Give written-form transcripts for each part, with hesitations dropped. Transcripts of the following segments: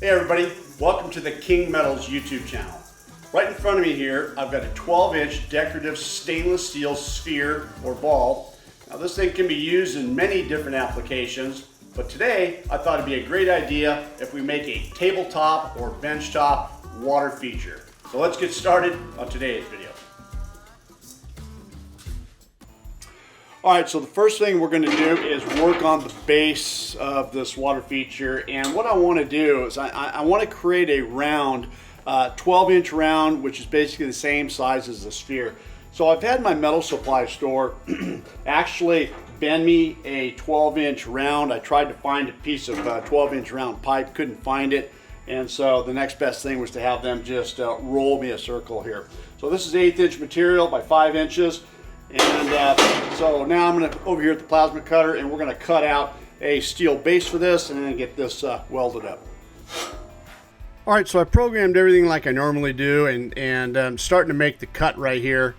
Hey everybody, welcome to the King Metals YouTube channel. Right in front of me here, I've got a 12-inch decorative stainless steel sphere or ball. Now this thing can be used in many different applications, but today I thought it'd be a great idea if we make a tabletop or benchtop water feature. So let's get started on today's video. Alright, so the first thing we're going to do is work on the base of this water feature, and what I want to do is I want to create a round, 12-inch round, which is basically the same size as the sphere. So I've had my metal supply store actually bend me a 12-inch round. I tried to find a piece of 12-inch round pipe, couldn't find it, and so the next best thing was to have them just roll me a circle here. So this is 1/8-inch material by 5 inches. And so now I'm going to over here at the plasma cutter, and we're going to cut out a steel base for this and then get this welded up. All right, so I programmed everything like I normally do, and I'm starting to make the cut right here.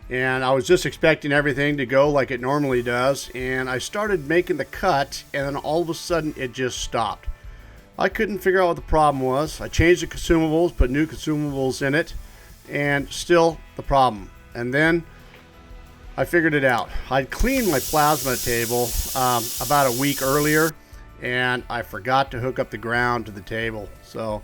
And I was just expecting everything to go like it normally does, and I started making the cut, and then all of a sudden it just stopped. I couldn't figure out what the problem was. I changed the consumables, put new consumables in it, and still the problem. And then I figured it out. I'd cleaned my plasma table about a week earlier, and I forgot to hook up the ground to the table. So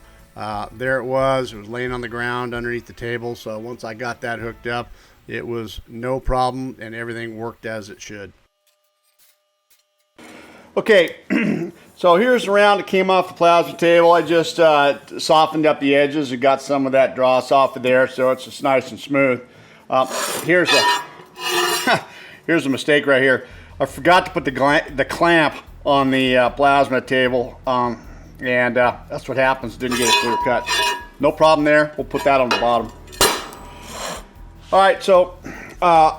there it was laying on the ground underneath the table. So once I got that hooked up, it was no problem and everything worked as it should. Okay, so here's the round that came off the plasma table. I just softened up the edges and got some of that dross off of there, so it's just nice and smooth. Here's a mistake right here. I forgot to put the clamp on the plasma table, and that's what happens. Didn't get a clear cut. No problem there. We'll put that on the bottom. All right, so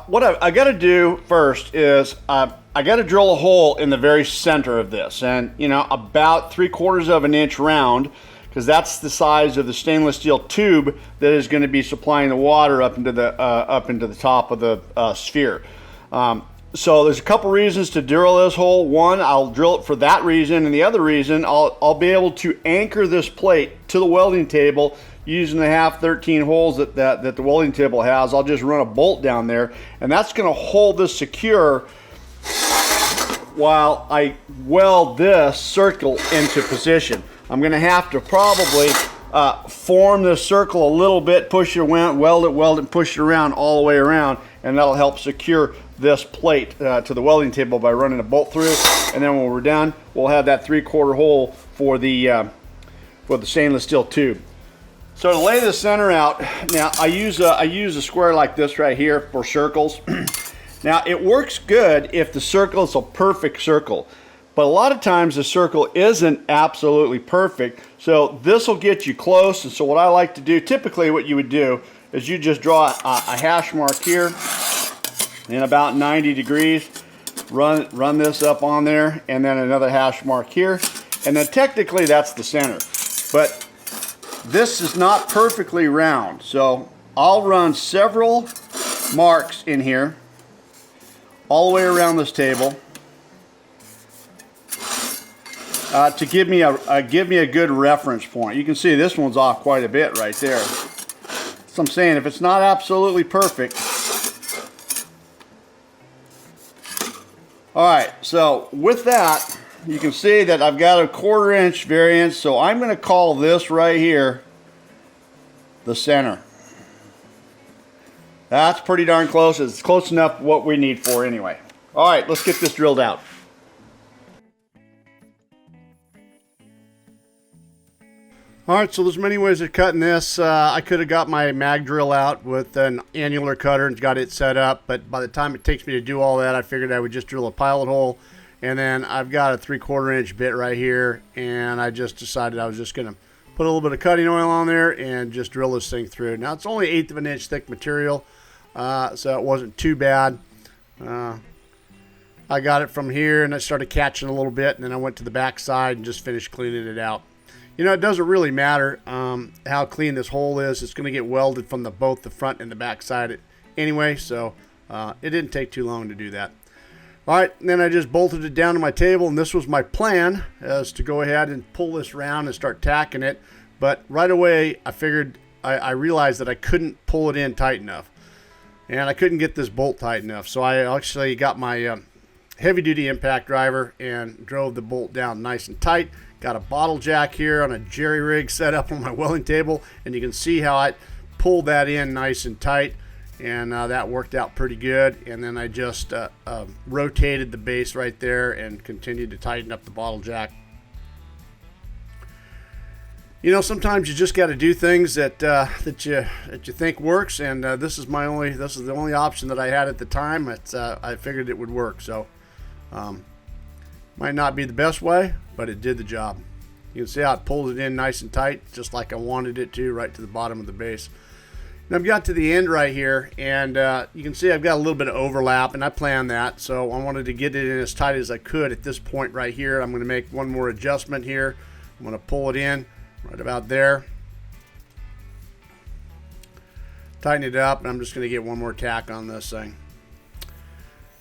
what I got to do first is I got to drill a hole in the very center of this, and about 3/4 of an inch round, because that's the size of the stainless steel tube that is going to be supplying the water up into the top of the sphere. So there's a couple reasons to drill this hole. One, I'll drill it for that reason, and the other reason, I'll be able to anchor this plate to the welding table using the 1/2-13 holes that the welding table has. I'll just run a bolt down there, and that's going to hold this secure while I weld this circle into position. I'm going to have to probably form this circle a little bit, push it around, weld it, push it around all the way around, and that'll help secure this plate to the welding table by running a bolt through. And then when we're done, we'll have that 3/4 hole for the stainless steel tube. So to lay the center out, now I use a square like this right here for circles. Now it works good if the circle is a perfect circle. But a lot of times the circle isn't absolutely perfect, so this will get you close. And so what I like to do, typically what you would do, is you just draw a hash mark here in about 90 degrees, run this up on there, and then another hash mark here, and then technically that's the center. But this is not perfectly round, so I'll run several marks in here all the way around this table. To give me a good reference point. You can see this one's off quite a bit right there. So I'm saying if it's not absolutely perfect. All right, so with that, you can see that I've got a 1/4 inch variance, so I'm going to call this right here the center. That's pretty darn close. It's close enough what we need for anyway. All right, let's get this drilled out. Alright, so there's many ways of cutting this. I could have got my mag drill out with an annular cutter and got it set up, but by the time it takes me to do all that, I figured I would just drill a pilot hole. And then I've got a 3/4 inch bit right here, and I just decided I was just going to put a little bit of cutting oil on there and just drill this thing through. Now it's only 1/8 of an inch thick material, so it wasn't too bad. I got it from here and I started catching a little bit, and then I went to the back side and just finished cleaning it out. It doesn't really matter how clean this hole is. It's going to get welded from both the front and the back side anyway, so it didn't take too long to do that. All right, and then I just bolted it down to my table, and this was my plan, is to go ahead and pull this around and start tacking it. But right away, I realized that I couldn't pull it in tight enough, and I couldn't get this bolt tight enough. So I actually got my heavy-duty impact driver and drove the bolt down nice and tight. Got a bottle jack here on a jerry rig set up on my welding table, and you can see how I pulled that in nice and tight. And that worked out pretty good. And then I just rotated the base right there and continued to tighten up the bottle jack. You know, sometimes you just got to do things that you think works, and this is the only option that I had at the time. I figured it would work. So might not be the best way, but it did the job. You can see how it pulled it in nice and tight, just like I wanted it to, right to the bottom of the base. And I've got to the end right here, and you can see I've got a little bit of overlap, and I planned that, so I wanted to get it in as tight as I could at this point right here. I'm going to make one more adjustment here. I'm going to pull it in right about there, tighten it up, and I'm just going to get one more tack on this thing.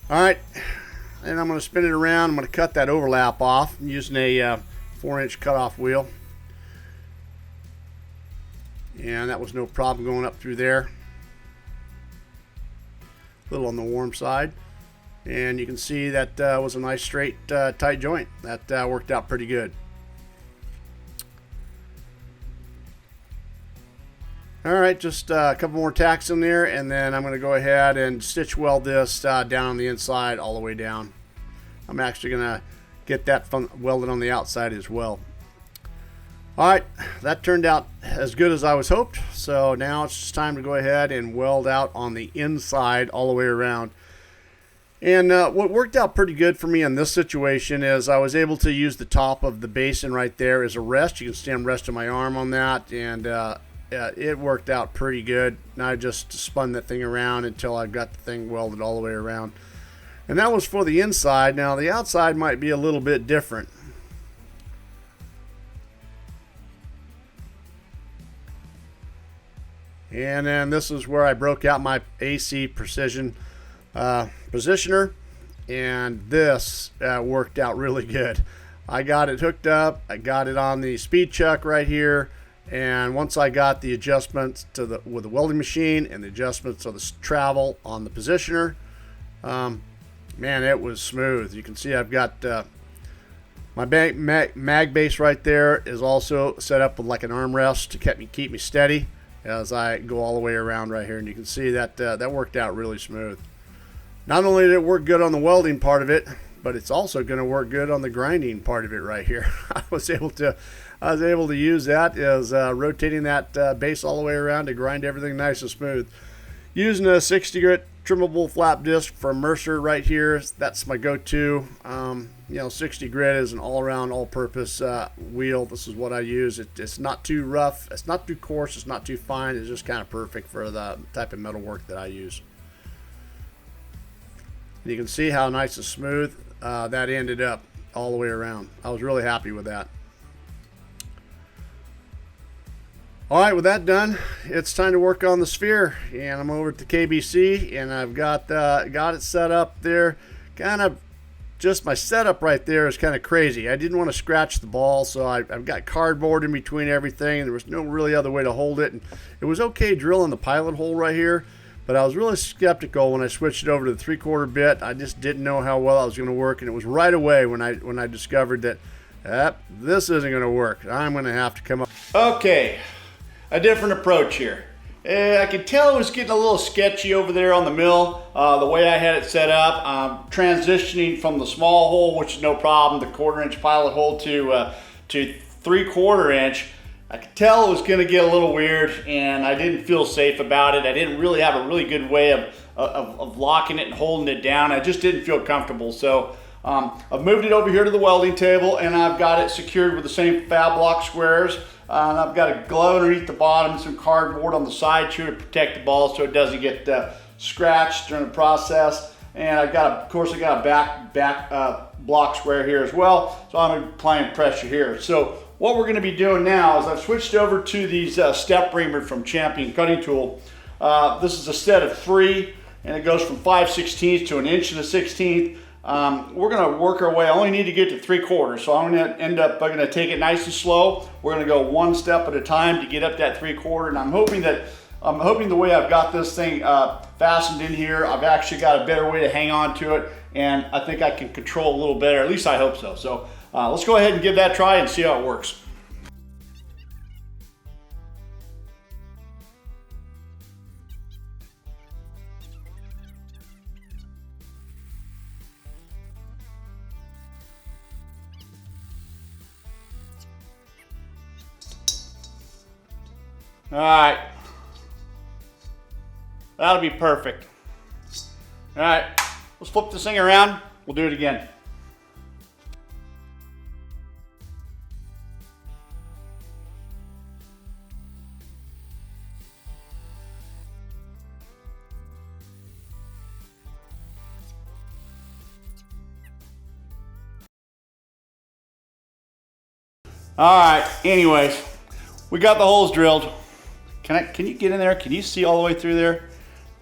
All right, and I'm going to spin it around. I'm going to cut that overlap off using a 4-inch cutoff wheel. And that was no problem going up through there. A little on the warm side. And you can see that was a nice straight tight joint. That worked out pretty good. All right, just a couple more tacks in there, and then I'm going to go ahead and stitch weld this down on the inside all the way down. I'm actually going to get that welded on the outside as well. All right, that turned out as good as I was hoped. So now it's just time to go ahead and weld out on the inside all the way around. And what worked out pretty good for me in this situation is I was able to use the top of the basin right there as a rest. You can see I'm resting my arm on that, and it worked out pretty good. And I just spun that thing around until I got the thing welded all the way around. And that was for the inside. Now the outside might be a little bit different. And then this is where I broke out my AC Precision positioner, and this worked out really good. I got it hooked up, I got it on the speed chuck right here, and once I got the adjustments with the welding machine and the adjustments of the travel on the positioner, man, it was smooth. You can see I've got my mag base right there is also set up with like an armrest to keep me steady as I go all the way around right here, and you can see that that worked out really smooth. Not only did it work good on the welding part of it, but it's also going to work good on the grinding part of it right here. I was able to use that as rotating that base all the way around to grind everything nice and smooth. Using a 60 grit trimmable flap disc from Mercer right here, that's my go-to. 60 grit is an all-around, all-purpose wheel. This is what I use. It's not too rough, it's not too coarse, it's not too fine. It's just kind of perfect for the type of metal work that I use. And you can see how nice and smooth that ended up all the way around. I was really happy with that. All right, with that done, it's time to work on the sphere, and I'm over at the KBC, and I've got it set up there. Kind of just my setup right there is kind of crazy. I didn't want to scratch the ball, so I've got cardboard in between everything. There was no really other way to hold it, and it was okay drilling the pilot hole right here, but I was really skeptical when I switched it over to the 3/4 bit. I just didn't know how well it was going to work, and it was right away when I discovered that this isn't going to work. I'm going to have to come up. Okay. A different approach here. I could tell it was getting a little sketchy over there on the mill, the way I had it set up. I'm transitioning from the small hole, which is no problem, the 1/4 inch pilot hole to 3/4 inch. I could tell it was going to get a little weird, and I didn't feel safe about it. I didn't really have a really good way of locking it and holding it down. I just didn't feel comfortable. So I've moved it over here to the welding table, and I've got it secured with the same fab block squares. And I've got a glove underneath the bottom, some cardboard on the side too to protect the ball so it doesn't get scratched during the process. And of course I got a back block square here as well, so I'm applying pressure here. So what we're going to be doing now is I've switched over to these step reamer from Champion Cutting Tool. This is a set of 3, and it goes from 5/16 to 1 1/16. we're going to work our way. I only need to get to 3/4, so I'm going to take it nice and slow. We're going to go one step at a time to get up that 3/4, and I'm hoping the way I've got this thing fastened in here, I've actually got a better way to hang on to it, and I think I can control a little better. At least I hope so. So let's go ahead and give that a try and see how it works. All right, that'll be perfect. All right, let's flip this thing around. We'll do it again. All right, anyways, we got the holes drilled. Can you get in there? Can you see all the way through there?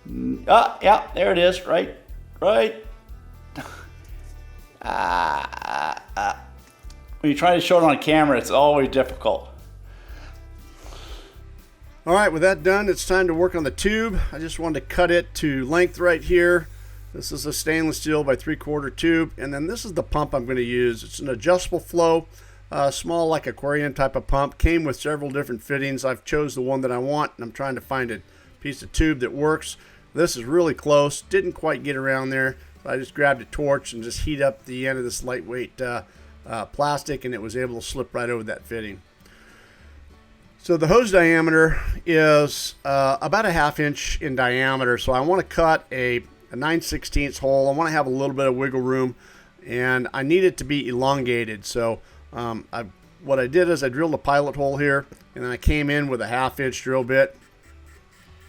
Yeah, there it is, right. When you try to show it on camera, it's always difficult. All right, with that done, it's time to work on the tube. I just wanted to cut it to length right here. This is a stainless steel by 3/4 tube, and then this is the pump I'm going to use. It's an adjustable flow. Small, like aquarium type of pump. Came with several different fittings. I've chose the one that I want, and I'm trying to find a piece of tube that works. This is really close. Didn't quite get around there. So I just grabbed a torch and just heat up the end of this lightweight plastic, and it was able to slip right over that fitting. So the hose diameter is about a 1/2 inch in diameter. So I want to cut a 9/16 hole. I want to have a little bit of wiggle room, and I need it to be elongated. So what I did is I drilled a pilot hole here, and then I came in with a 1/2 inch drill bit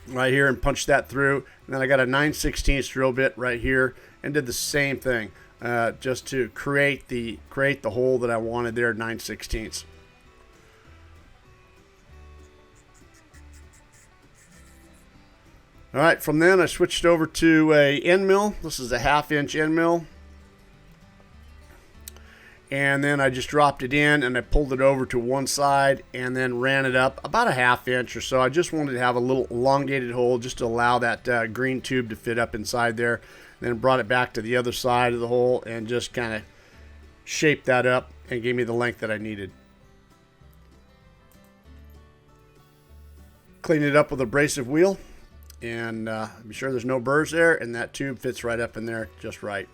right here and punched that through, and then I got a 9/16 drill bit right here and did the same thing just to create the hole that I wanted there, 9/16. All right, from then I switched over to a end mill. This is a 1/2 inch end mill. And then I just dropped it in and I pulled it over to one side and then ran it up about a 1/2 inch or so. I just wanted to have a little elongated hole just to allow that green tube to fit up inside there. And then brought it back to the other side of the hole and just kind of shaped that up and gave me the length that I needed. Clean it up with an abrasive wheel and be sure there's no burrs there, and that tube fits right up in there just right.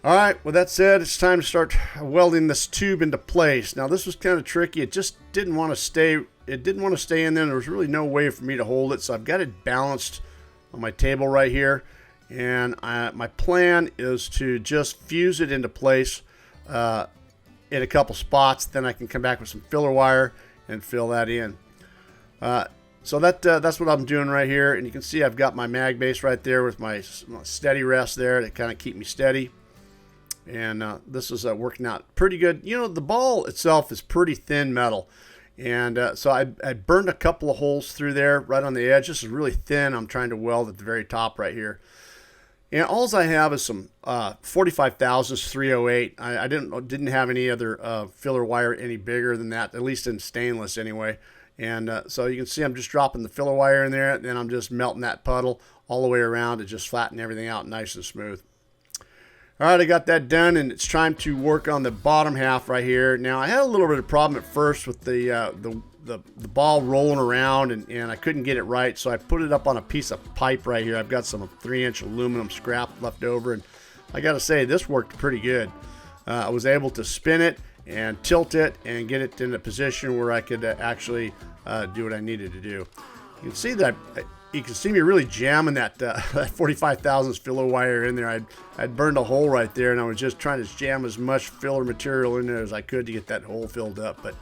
All right, with that said, it's time to start welding this tube into place. Now this was kind of tricky. It just didn't want to stay. It didn't want to stay in there. There was really no way for me to hold it, so I've got it balanced on my table right here. And my plan is to just fuse it into place in a couple spots. Then I can come back with some filler wire and fill that in. So that's what I'm doing right here. And you can see I've got my mag base right there with my steady rest there to kind of keep me steady. And this is working out pretty good. You know, the ball itself is pretty thin metal. And so I burned a couple of holes through there right on the edge. This is really thin. I'm trying to weld at the very top right here. And all I have is some 45 thousandths 308. I didn't have any other filler wire any bigger than that, at least in stainless anyway. And so you can see I'm just dropping the filler wire in there, and then I'm just melting that puddle all the way around to just flatten everything out nice and smooth. All right, I got that done, and it's time to work on the bottom half right here. Now, I had a little bit of problem at first with the ball rolling around, and I couldn't get it right, so I put it up on a piece of pipe right here. I've got some 3-inch aluminum scrap left over, and I got to say, this worked pretty good. I was able to spin it and tilt it and get it in a position where I could actually do what I needed to do. You can see that you can see me really jamming that 45 thousandths filler wire in there. I'd burned a hole right there, and I was just trying to jam as much filler material in there as I could to get that hole filled up. But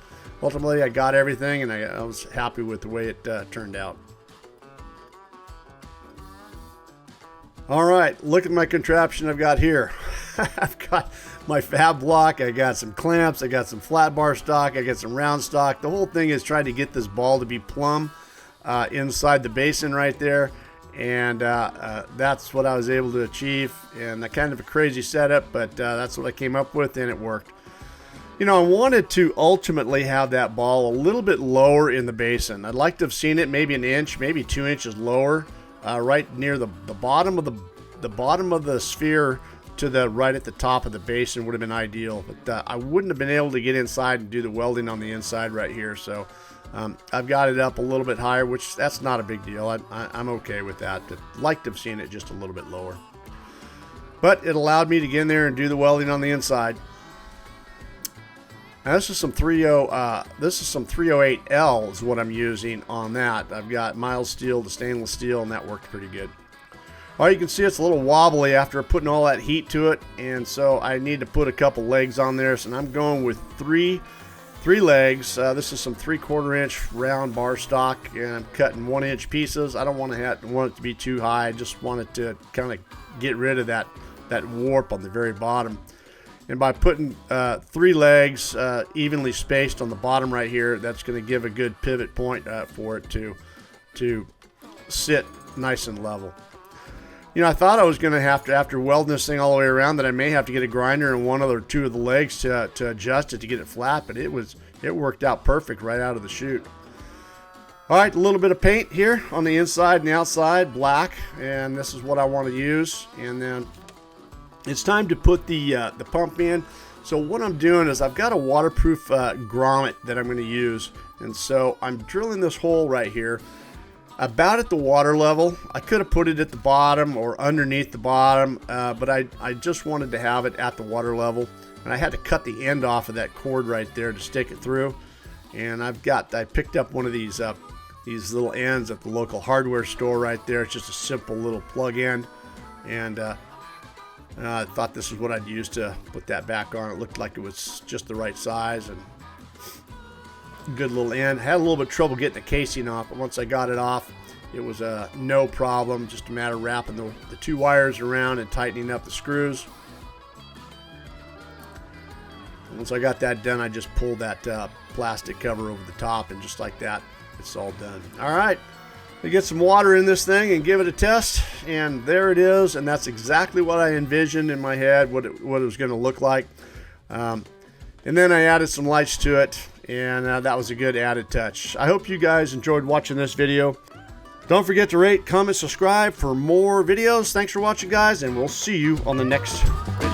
ultimately, I got everything, and I was happy with the way it turned out. All right, look at my contraption I've got here. I've got my fab block, I got some clamps, I got some flat bar stock, I got some round stock. The whole thing is trying to get this ball to be plumb inside the basin right there. And that's what I was able to achieve. And kind of a crazy setup, but that's what I came up with, and it worked. You know, I wanted to ultimately have that ball a little bit lower in the basin. I'd like to have seen it maybe an inch, maybe 2 inches lower, right near the bottom of the bottom of the sphere to the right at the top of the basin would have been ideal. But I wouldn't have been able to get inside and do the welding on the inside right here. So I've got it up a little bit higher, which that's not a big deal. I'm okay with that. I'd like to have seen it just a little bit lower. But it allowed me to get in there and do the welding on the inside. Now this is some 308L is what I'm using on that. I've got mild steel to stainless steel, and that worked pretty good. Well, you can see it's a little wobbly after putting all that heat to it, and so I need to put a couple legs on there. So I'm going with three legs. This is some 3/4 inch round bar stock, and I'm cutting 1 inch pieces. I don't want it to be too high. I just want it to kind of get rid of that warp on the very bottom. And by putting 3 legs evenly spaced on the bottom right here, that's going to give a good pivot point for it to sit nice and level. You know, I thought I was going to have to, after welding this thing all the way around, that I may have to get a grinder and one or two of the legs to adjust it to get it flat, but it worked out perfect right out of the chute. All right, a little bit of paint here on the inside and the outside, black, and this is what I want to use. And then it's time to put the pump in. So what I'm doing is I've got a waterproof grommet that I'm going to use, and so I'm drilling this hole right here about at the water level. I could have put it at the bottom or underneath the bottom, but I just wanted to have it at the water level, and I had to cut the end off of that cord right there to stick it through. And I picked up one of these little ends at the local hardware store right there. It's just a simple little plug end, and I thought this is what I'd use to put that back on. It looked like it was just the right size and good little end. Had a little bit of trouble getting the casing off, but once I got it off, it was no problem. Just a matter of wrapping the 2 wires around and tightening up the screws. And once I got that done, I just pulled that plastic cover over the top, and just like that, it's all done. All right. We get some water in this thing and give it a test, and there it is. And that's exactly what I envisioned in my head, what it was going to look like. And then I added some lights to it, and that was a good added touch. I hope you guys enjoyed watching this video. Don't forget to rate, comment, subscribe for more videos. Thanks for watching, guys, and we'll see you on the next video.